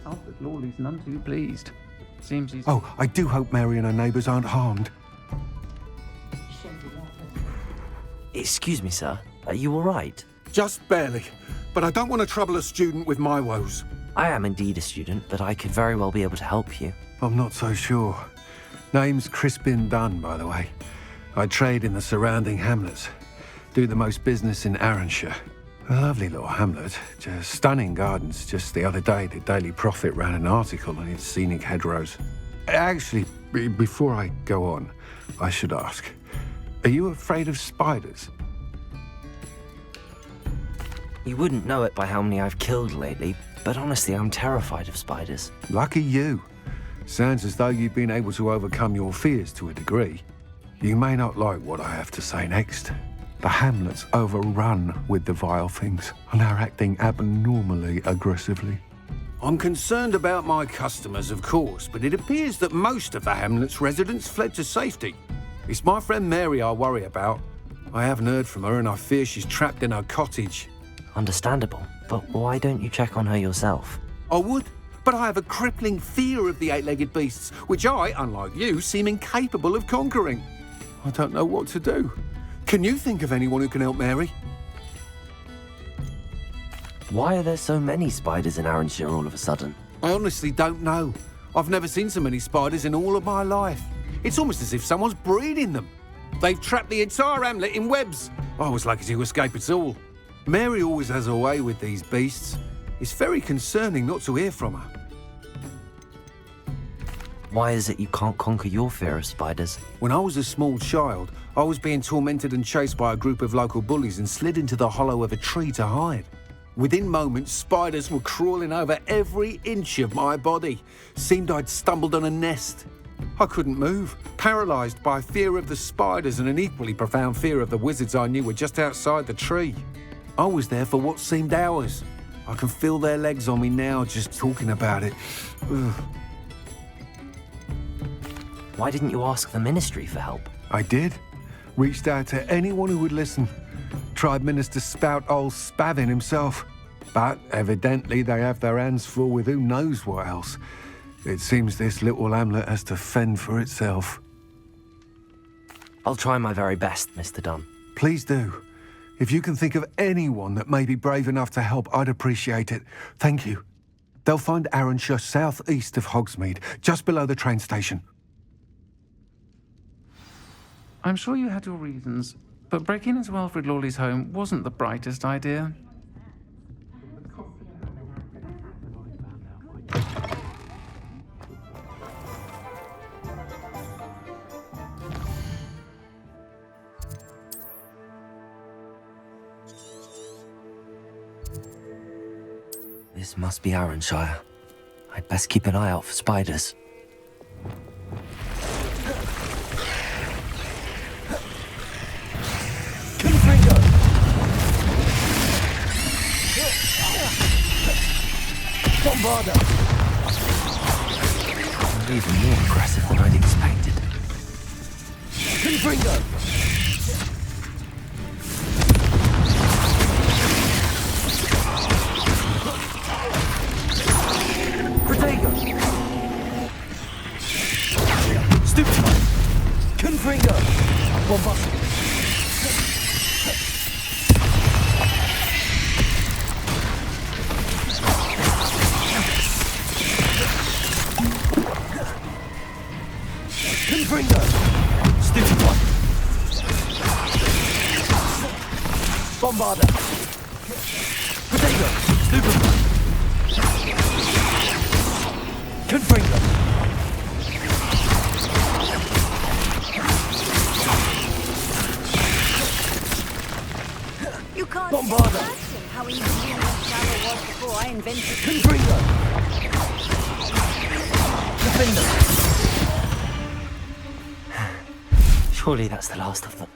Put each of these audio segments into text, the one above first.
Albert Lawley's none too pleased. Seems he's... Oh, I do hope Mary and her neighbours aren't harmed. Excuse me, sir. Are you all right? Just barely. But I don't want to trouble a student with my woes. I am indeed a student, but I could very well be able to help you. I'm not so sure. Name's Crispin Dunn, by the way. I trade in the surrounding hamlets. Do the most business in Arranshire. A lovely little hamlet. Just stunning gardens. Just the other day, the Daily Prophet ran an article on its scenic hedgerows. Actually, before I go on, I should ask, are you afraid of spiders? You wouldn't know it by how many I've killed lately, but honestly, I'm terrified of spiders. Lucky you. Sounds as though you've been able to overcome your fears to a degree. You may not like what I have to say next. The hamlet's overrun with the vile things, and are acting abnormally aggressively. I'm concerned about my customers, of course, but it appears that most of the hamlet's residents fled to safety. It's my friend Mary I worry about. I haven't heard from her, and I fear she's trapped in her cottage. Understandable, but why don't you check on her yourself? I would, but I have a crippling fear of the eight-legged beasts, which I, unlike you, seem incapable of conquering. I don't know what to do. Can you think of anyone who can help Mary? Why are there so many spiders in Arranshire all of a sudden? I honestly don't know. I've never seen so many spiders in all of my life. It's almost as if someone's breeding them. They've trapped the entire hamlet in webs. I was lucky to escape it all. Mary always has a way with these beasts. It's very concerning not to hear from her. Why is it you can't conquer your fear of spiders? When I was a small child, I was being tormented and chased by a group of local bullies and slid into the hollow of a tree to hide. Within moments, spiders were crawling over every inch of my body. Seemed I'd stumbled on a nest. I couldn't move, paralysed by fear of the spiders and an equally profound fear of the wizards I knew were just outside the tree. I was there for what seemed hours. I can feel their legs on me now just talking about it. Ugh. Why didn't you ask the ministry for help? I did. Reached out to anyone who would listen. Tried Minister Spout old Spavin himself. But evidently they have their hands full with who knows what else. It seems this little hamlet has to fend for itself. I'll try my very best, Mr. Dunn. Please do. If you can think of anyone that may be brave enough to help, I'd appreciate it. Thank you. They'll find Arranshire southeast of Hogsmeade, just below the train station. I'm sure you had your reasons, but breaking into Alfred Lawley's home wasn't the brightest idea. This must be Arranshire. I'd best keep an eye out for spiders. Bombarder! Even more aggressive than I'd expected. Confringo! Protego! Stupefy! Confringo! Bombastic! Confringo! Stupefy! Bombarder! Protego! Stupefy! Confringo! You can't Bombarder! imagine how easy that shadow was before I invented Confringo! Defender! Surely that's the last of them.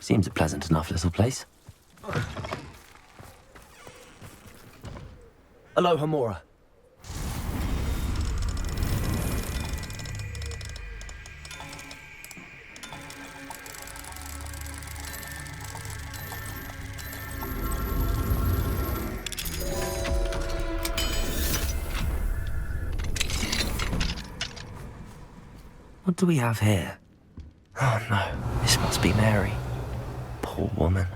Seems a pleasant enough little place. Aloha Mora. What do we have here? Oh no, this must be Mary. Poor woman.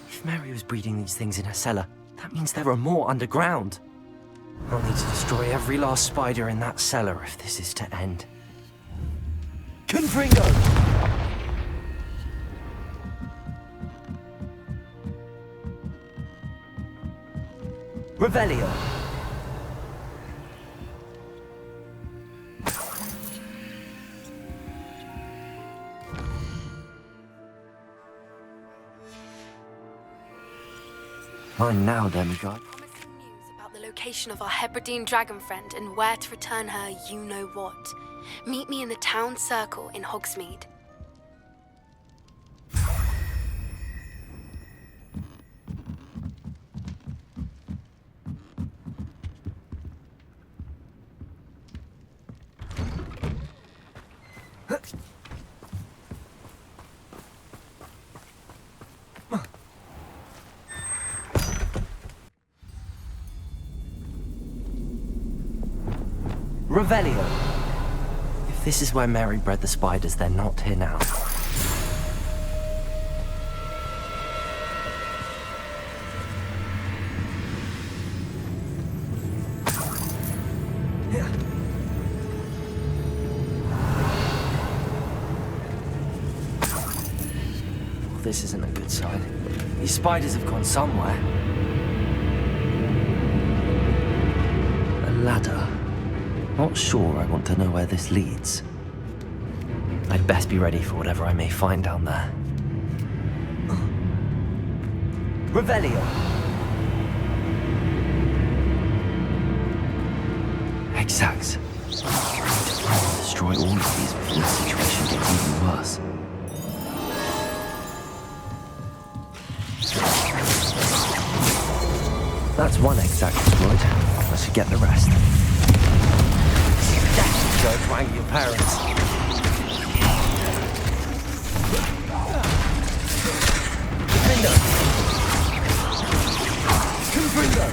If Mary was breeding these things in her cellar, that means there are more underground. I'll need to destroy every last spider in that cellar if this is to end. Confringo! Revelio. Fine now, demigod. Promising news about the location of our Hebridean dragon friend and where to return her you-know-what. Meet me in the town circle in Hogsmeade. Revelio. If this is where Mary bred the spiders, they're not here now. Well, this isn't a good sign. These spiders have gone somewhere. A ladder. Not sure I want to know where this leads. I'd best be ready for whatever I may find down there. Revelio. Exact. Destroy all of these before the situation gets even worse. That's one exact destroyed. I should get the rest. Go twang your parents. Defender. Confringo.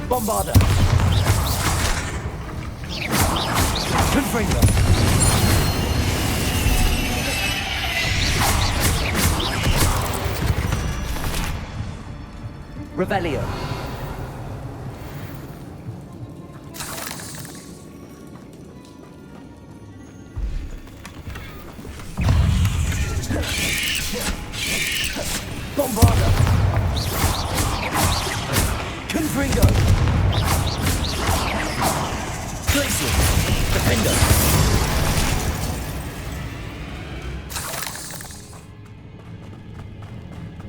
Bombarder. Confringo. Revelio. Bombarder. Confringo. Glacier. Defender.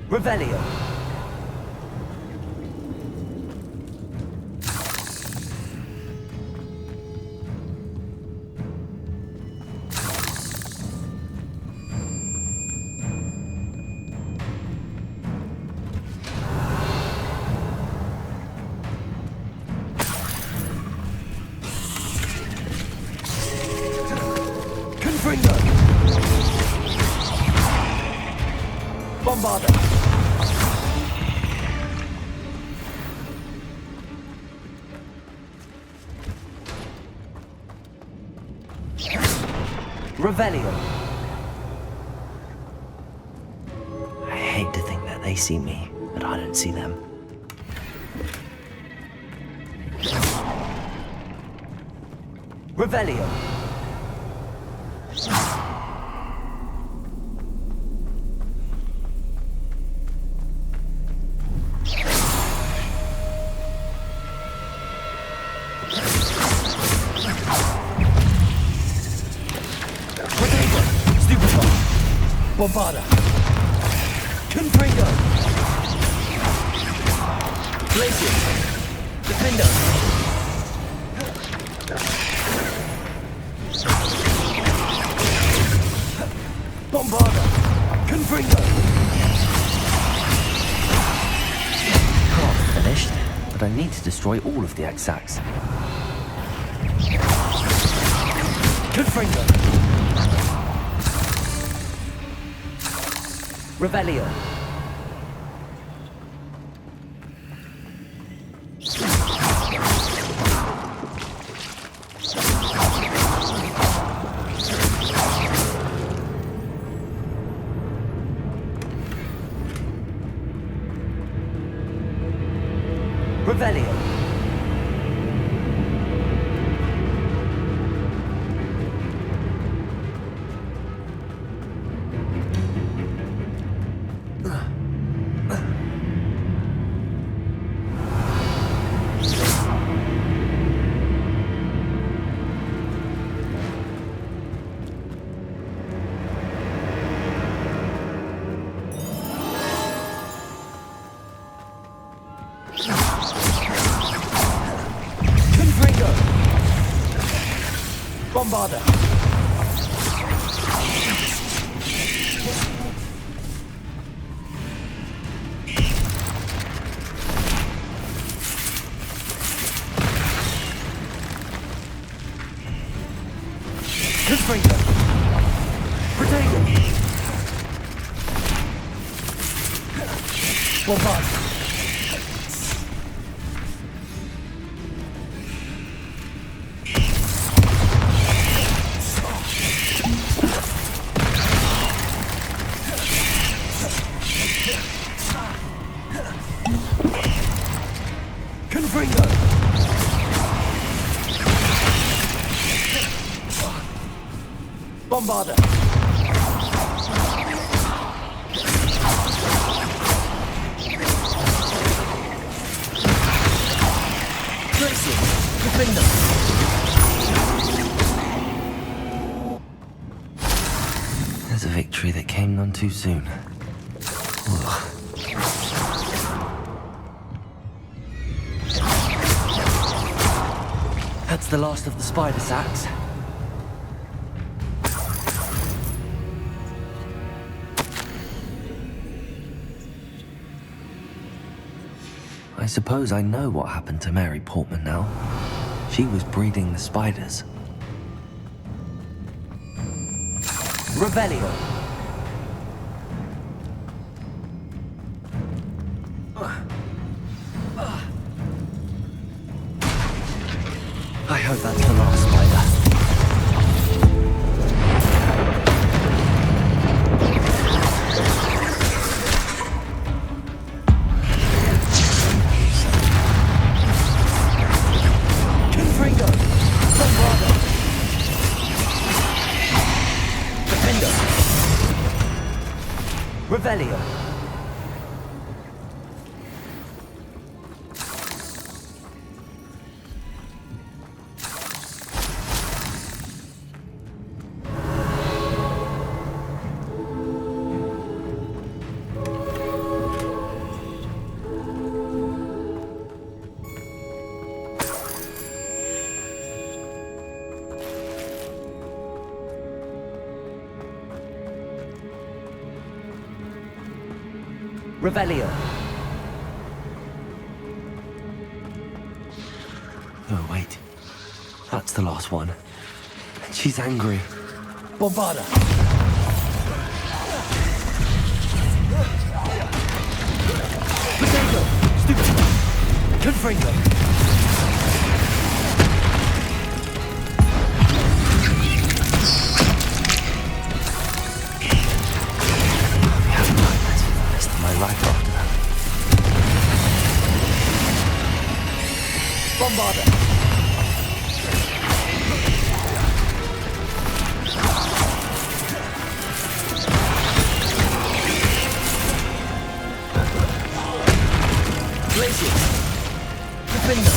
Revelio. Bombarder. Revelio. I hate to think that they see me, but I don't see them. Revelio. Bombarder. Confringo. Glacier. Defender. Bombarder. Confringo. Half finished, but I need to destroy all of the exacts. Confringo. Revelio. Revelio. Bombarder. Confringo. Protego. Bombard. Confringo. Bombarder. Glacier. Defender. There's a victory that came none too soon. Ugh. That's the last of the spider sacks. I suppose I know what happened to Mary Portman now. She was breeding the spiders. Revelio. I hope that's the last spider. Confringo. Bombarder. Defender. Revelio. Revelio. Oh, wait. That's the last one. And she's angry. Bombarder. Potato. Stupid. Confringo. Life after that. Bombarder. Glacier. Defender.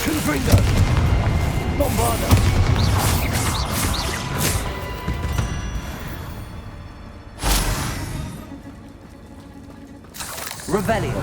Confringo. Bombarder. Revelio.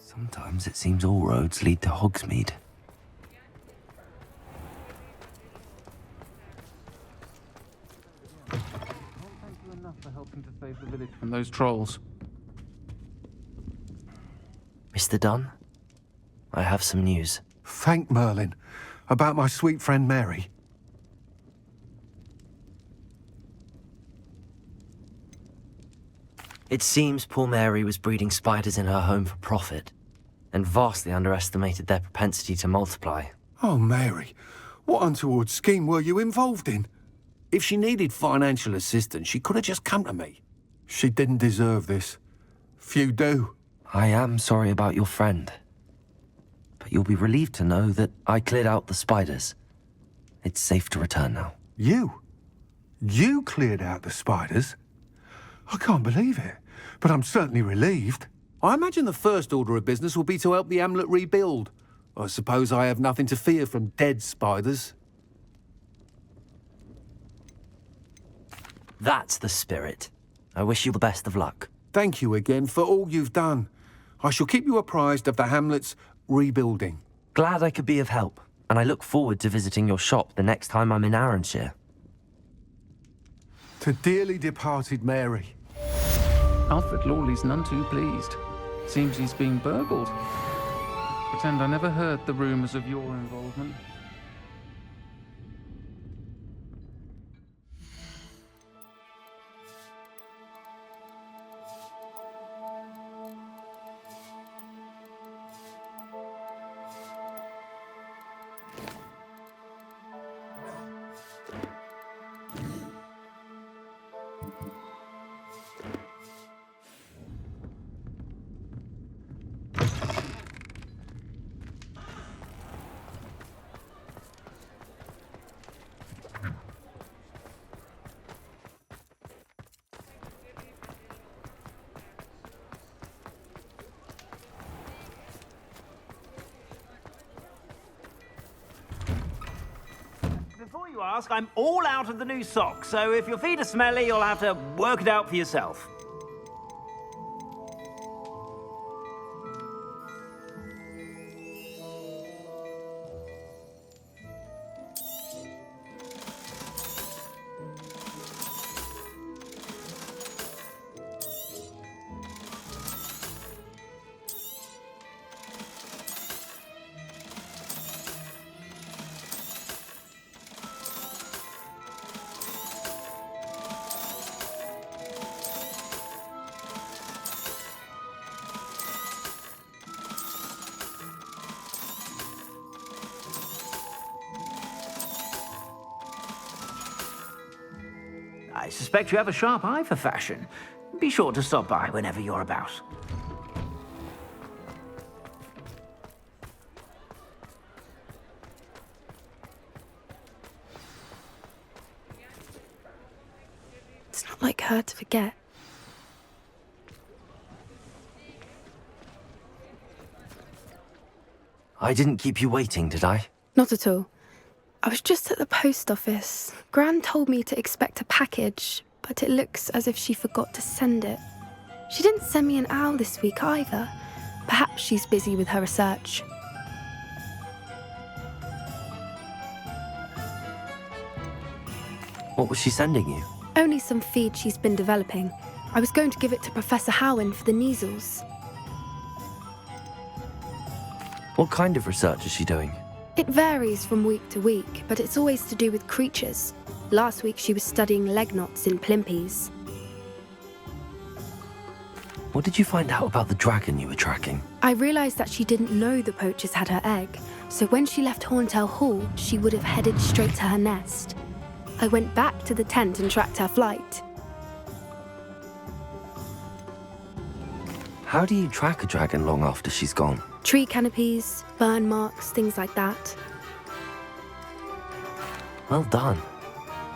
Sometimes it seems all roads lead to Hogsmeade. Thank you enough for helping to save the village from those trolls. Mr. Dunn, I have some news. Thank Merlin. About my sweet friend Mary. It seems poor Mary was breeding spiders in her home for profit, and vastly underestimated their propensity to multiply. Oh, Mary, what untoward scheme were you involved in? If she needed financial assistance, she could have just come to me. She didn't deserve this. Few do. I am sorry about your friend, but you'll be relieved to know that I cleared out the spiders. It's safe to return now. You? You cleared out the spiders? I can't believe it, but I'm certainly relieved. I imagine the first order of business will be to help the amulet rebuild. I suppose I have nothing to fear from dead spiders. That's the spirit. I wish you the best of luck. Thank you again for all you've done. I shall keep you apprised of the hamlet's rebuilding. Glad I could be of help, and I look forward to visiting your shop the next time I'm in Arranshire. To dearly departed Mary. Alfred Lawley's none too pleased. Seems he's being burgled. Pretend I never heard the rumours of your involvement. Before you ask, I'm all out of the new socks, so if your feet are smelly, you'll have to work it out for yourself. I suspect you have a sharp eye for fashion. Be sure to stop by whenever you're about. It's not like her to forget. I didn't keep you waiting, did I? Not at all. I was just at the post office. Gran told me to expect a package, but it looks as if she forgot to send it. She didn't send me an owl this week either. Perhaps she's busy with her research. What was she sending you? Only some feed she's been developing. I was going to give it to Professor Howen for the measles. What kind of research is she doing? It varies from week to week, but it's always to do with creatures. Last week she was studying leg knots in plimpies. What did you find out about the dragon you were tracking? I realised that she didn't know the poachers had her egg, so when she left Horntail Hall, she would have headed straight to her nest. I went back to the tent and tracked her flight. How do you track a dragon long after she's gone? Tree canopies, burn marks, things like that. Well done.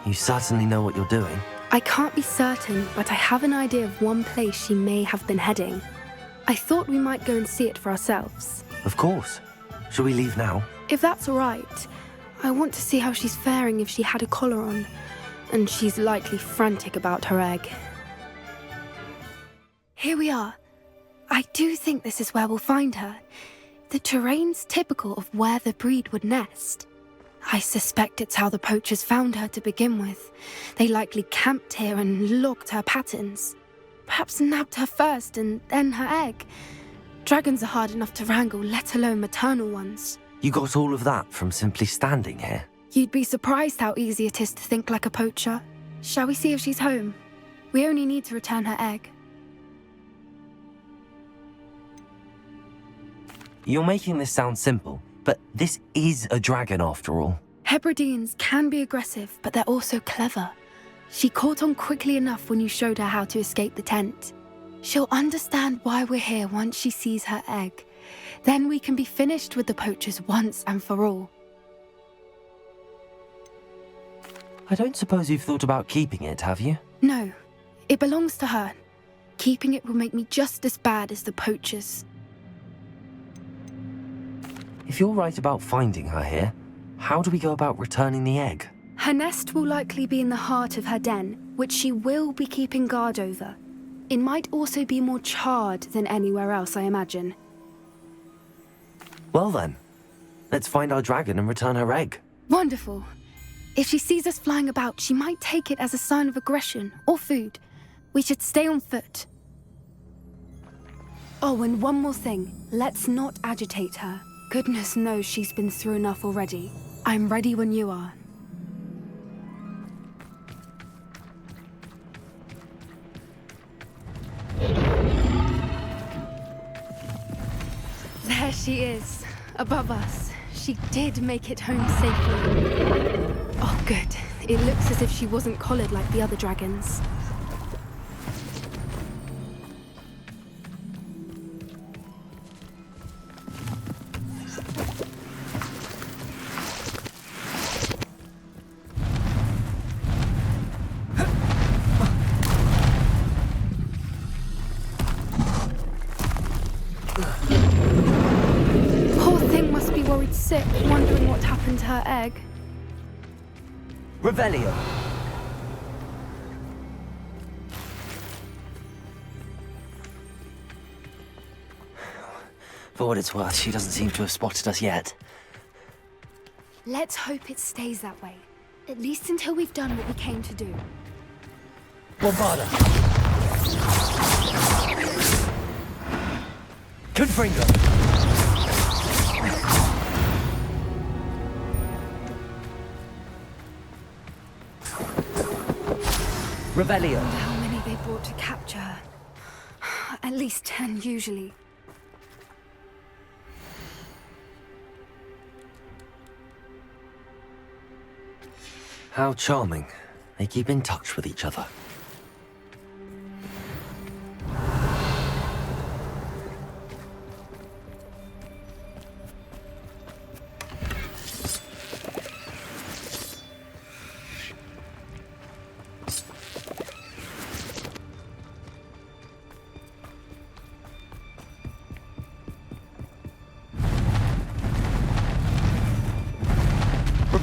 You certainly know what you're doing. I can't be certain, but I have an idea of one place she may have been heading. I thought we might go and see it for ourselves. Of course. Shall we leave now? If that's all right. I want to see how she's faring if she had a collar on. And she's likely frantic about her egg. Here we are. I do think this is where we'll find her. The terrain's typical of where the breed would nest. I suspect it's how the poachers found her to begin with. They likely camped here and logged her patterns. Perhaps nabbed her first and then her egg. Dragons are hard enough to wrangle, let alone maternal ones. You got all of that from simply standing here? You'd be surprised how easy it is to think like a poacher. Shall we see if she's home? We only need to return her egg. You're making this sound simple, but this is a dragon after all. Hebrideans can be aggressive, but they're also clever. She caught on quickly enough when you showed her how to escape the tent. She'll understand why we're here once she sees her egg. Then we can be finished with the poachers once and for all. I don't suppose you've thought about keeping it, have you? No, it belongs to her. Keeping it will make me just as bad as the poachers. If you're right about finding her here, how do we go about returning the egg? Her nest will likely be in the heart of her den, which she will be keeping guard over. It might also be more charred than anywhere else, I imagine. Well then, let's find our dragon and return her egg. Wonderful. If she sees us flying about, she might take it as a sign of aggression or food. We should stay on foot. Oh, and one more thing. Let's not agitate her. Goodness knows she's been through enough already. I'm ready when you are. There she is, above us. She did make it home safely. Oh, good. It looks as if she wasn't collared like the other dragons. Sick, wondering what happened to her egg. Revelio. For what it's worth, she doesn't seem to have spotted us yet. Let's hope it stays that way. At least until we've done what we came to do. Bombarda. Confringo. Revelio. How many they brought to capture her? At least 10 usually. How charming. They keep in touch with each other.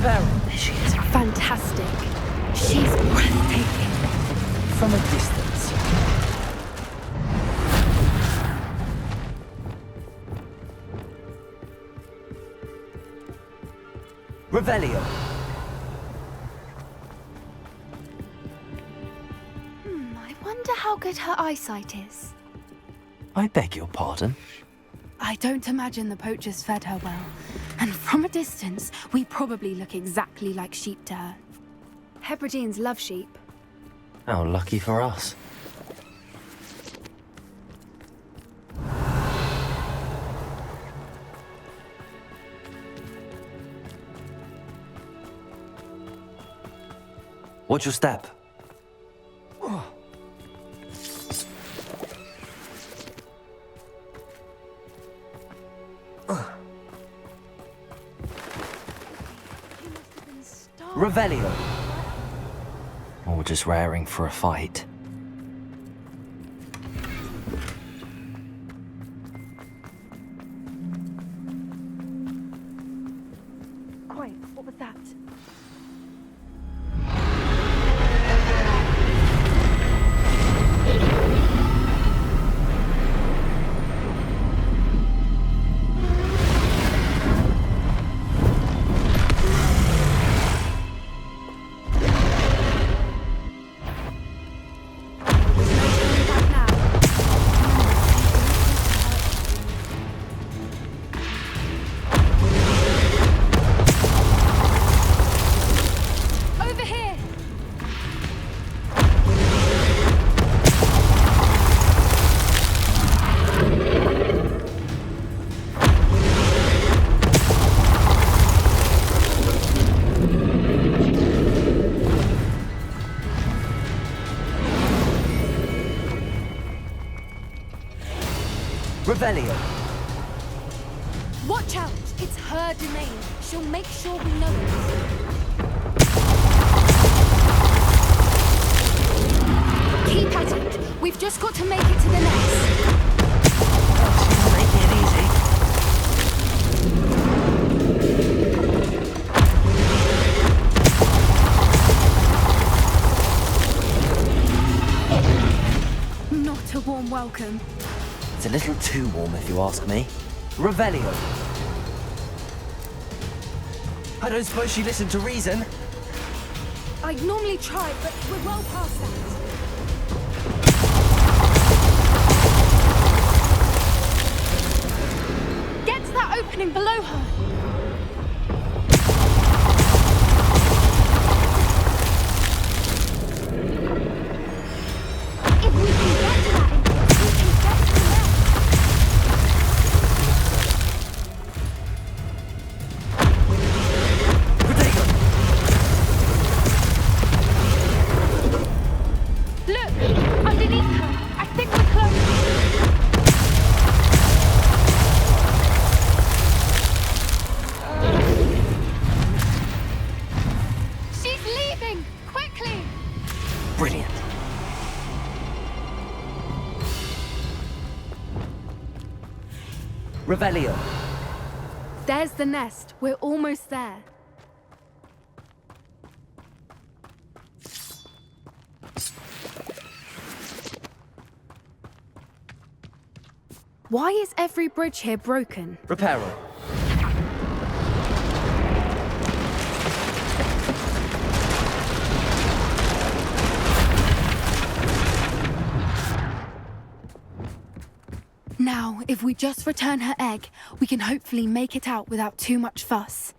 There she is. Fantastic. She's breathtaking. From a distance. Revelio. I wonder how good her eyesight is. I beg your pardon? I don't imagine the poachers fed her well. And from a distance, we probably look exactly like sheep to her. Hebrideans love sheep. How lucky for us. Watch your step. Revelio. Or just raring for a fight. Quiet, what was that? Revelio. Watch out! It's her domain. She'll make sure we know it. Keep at it. We've just got to make it to the nest. She's making it easy. Not a warm welcome. It's a little too warm, if you ask me. Revelio. I don't suppose she listened to reason. I'd normally try, but we're well past that. Get to that opening below her. If we can get to that entrance, we can get to the nest. Protego. Look! Underneath her! I think we're close! She's leaving! Quickly! Brilliant. Revelio. There's the nest. We're almost there. Why is every bridge here broken? Reparo. Now, if we just return her egg, we can hopefully make it out without too much fuss.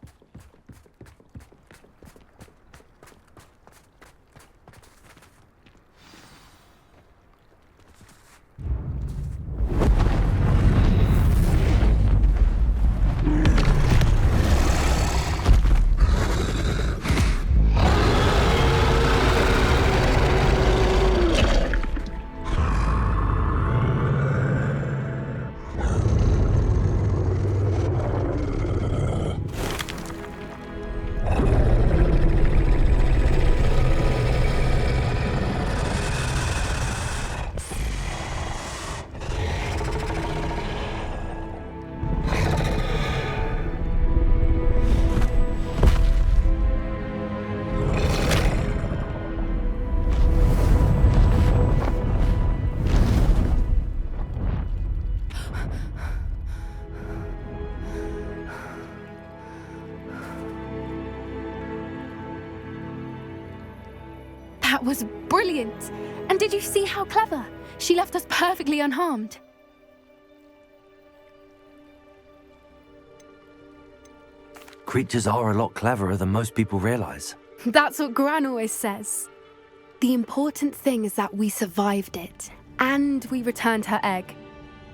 That was brilliant! And did you see how clever? She left us perfectly unharmed. Creatures are a lot cleverer than most people realize. That's what Gran always says. The important thing is that we survived it, and we returned her egg.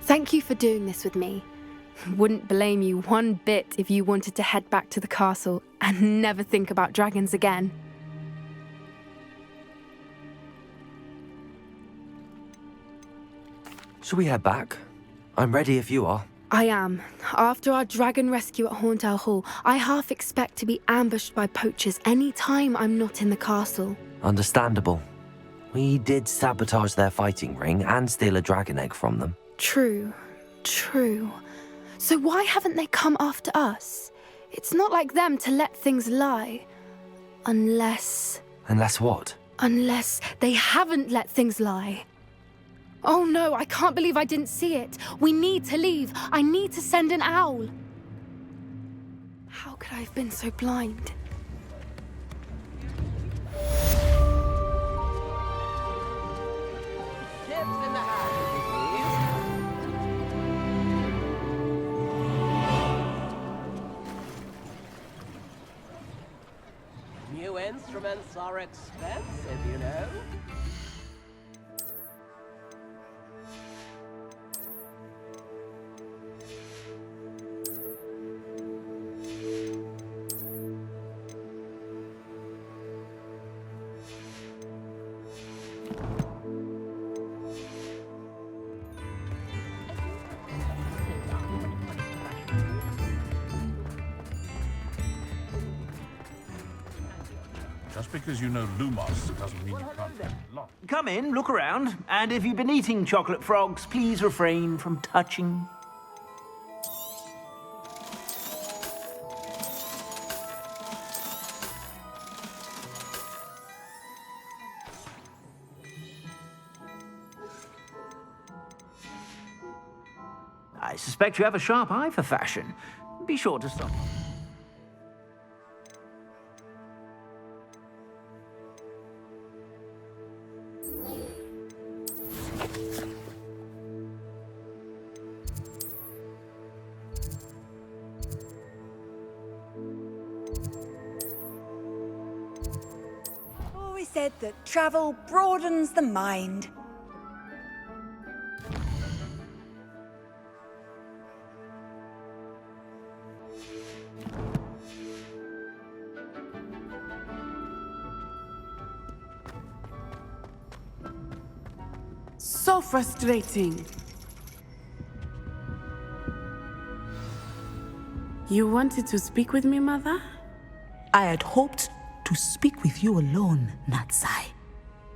Thank you for doing this with me. Wouldn't blame you one bit if you wanted to head back to the castle and never think about dragons again. Shall we head back? I'm ready if you are. I am. After our dragon rescue at Hauntow Hall, I half expect to be ambushed by poachers any time I'm not in the castle. Understandable. We did sabotage their fighting ring and steal a dragon egg from them. True. So why haven't they come after us? It's not like them to let things lie. Unless what? Unless they haven't let things lie. Oh no, I can't believe I didn't see it. We need to leave. I need to send an owl. How could I have been so blind? New instruments are expensive, you know. Just because you know Lumos doesn't mean you can't get lost. Come in, look around, and if you've been eating chocolate frogs, please refrain from touching. I suspect you have a sharp eye for fashion. Be sure to stop. Always said that travel broadens the mind. So frustrating. You wanted to speak with me, Mother? I had hoped to speak with you alone, Natsai.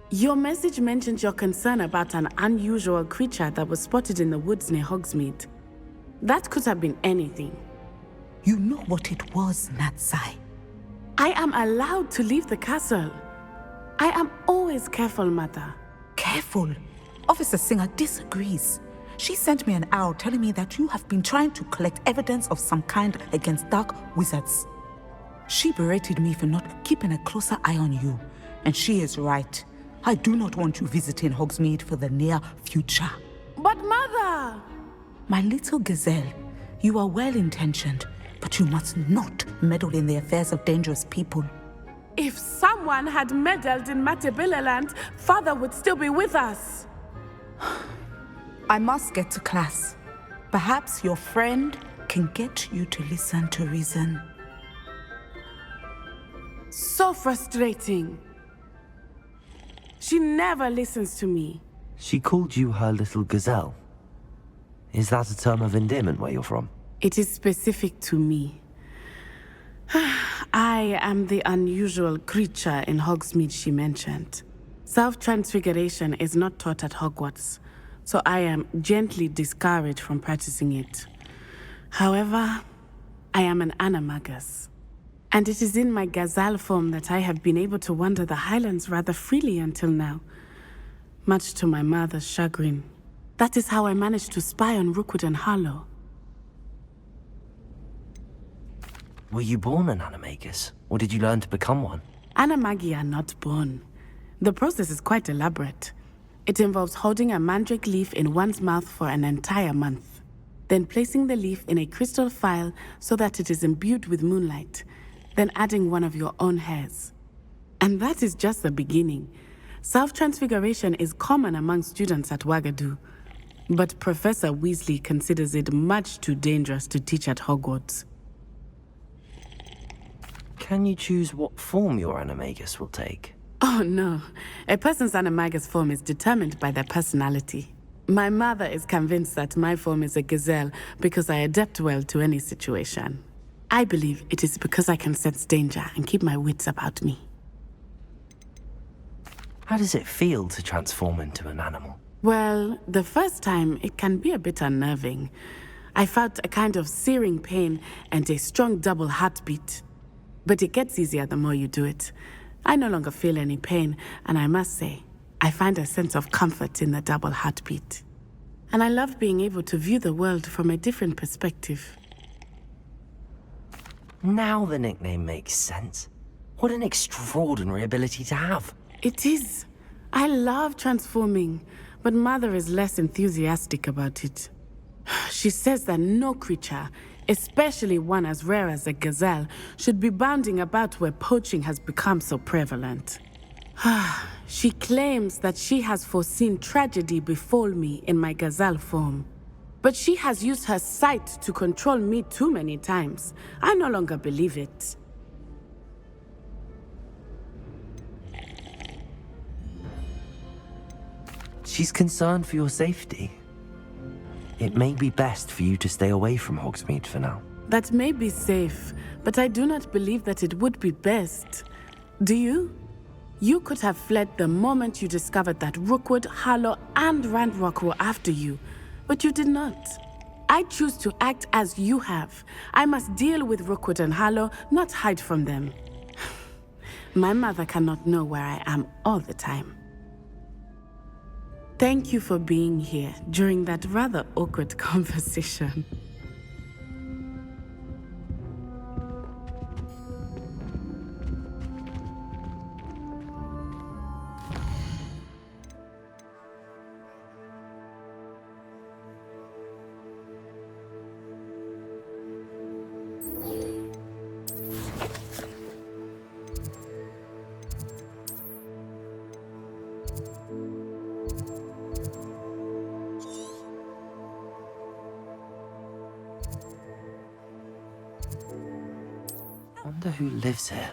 Your message mentioned your concern about an unusual creature that was spotted in the woods near Hogsmeade. That could have been anything. You know what it was, Natsai. I am allowed to leave the castle. I am always careful, Mother. Careful? Officer Singer disagrees. She sent me an owl telling me that you have been trying to collect evidence of some kind against dark wizards. She berated me for not keeping a closer eye on you, and she is right. I do not want you visiting Hogsmeade for the near future. But Mother! My little gazelle, you are well-intentioned, but you must not meddle in the affairs of dangerous people. If someone had meddled in Matabeleland, Father would still be with us. I must get to class. Perhaps your friend can get you to listen to reason. So frustrating. She never listens to me. She called you her little gazelle. Is that a term of endearment where you're from? It is specific to me. I am the unusual creature in Hogsmeade she mentioned. Self-transfiguration is not taught at Hogwarts, so I am gently discouraged from practicing it. However, I am an animagus, and it is in my gazelle form that I have been able to wander the Highlands rather freely until now, much to my mother's chagrin. That is how I managed to spy on Rookwood and Harlow. Were you born an animagus, or did you learn to become one? Animagi are not born. The process is quite elaborate. It involves holding a mandrake leaf in one's mouth for an entire month, then placing the leaf in a crystal phial so that it is imbued with moonlight, then adding one of your own hairs. And that is just the beginning. Self-transfiguration is common among students at Wagadu, but Professor Weasley considers it much too dangerous to teach at Hogwarts. Can you choose what form your animagus will take? Oh no, a person's animagus form is determined by their personality. My mother is convinced that my form is a gazelle because I adapt well to any situation. I believe it is because I can sense danger and keep my wits about me. How does it feel to transform into an animal? Well, the first time it can be a bit unnerving. I felt a kind of searing pain and a strong double heartbeat. But it gets easier the more you do it. I no longer feel any pain, and I must say, I find a sense of comfort in the double heartbeat. And I love being able to view the world from a different perspective. Now the nickname makes sense. What an extraordinary ability to have. It is. I love transforming, but Mother is less enthusiastic about it. She says that no creature, especially one as rare as a gazelle, should be bounding about where poaching has become so prevalent. She claims that she has foreseen tragedy befall me in my gazelle form. But she has used her sight to control me too many times. I no longer believe it. She's concerned for your safety. It may be best for you to stay away from Hogsmeade for now. That may be safe, but I do not believe that it would be best. Do you? You could have fled the moment you discovered that Rookwood, Harlow, and Ranrock were after you, but you did not. I choose to act as you have. I must deal with Rookwood and Harlow, not hide from them. My mother cannot know where I am all the time. Thank you for being here during that rather awkward conversation. Wonder who lives here.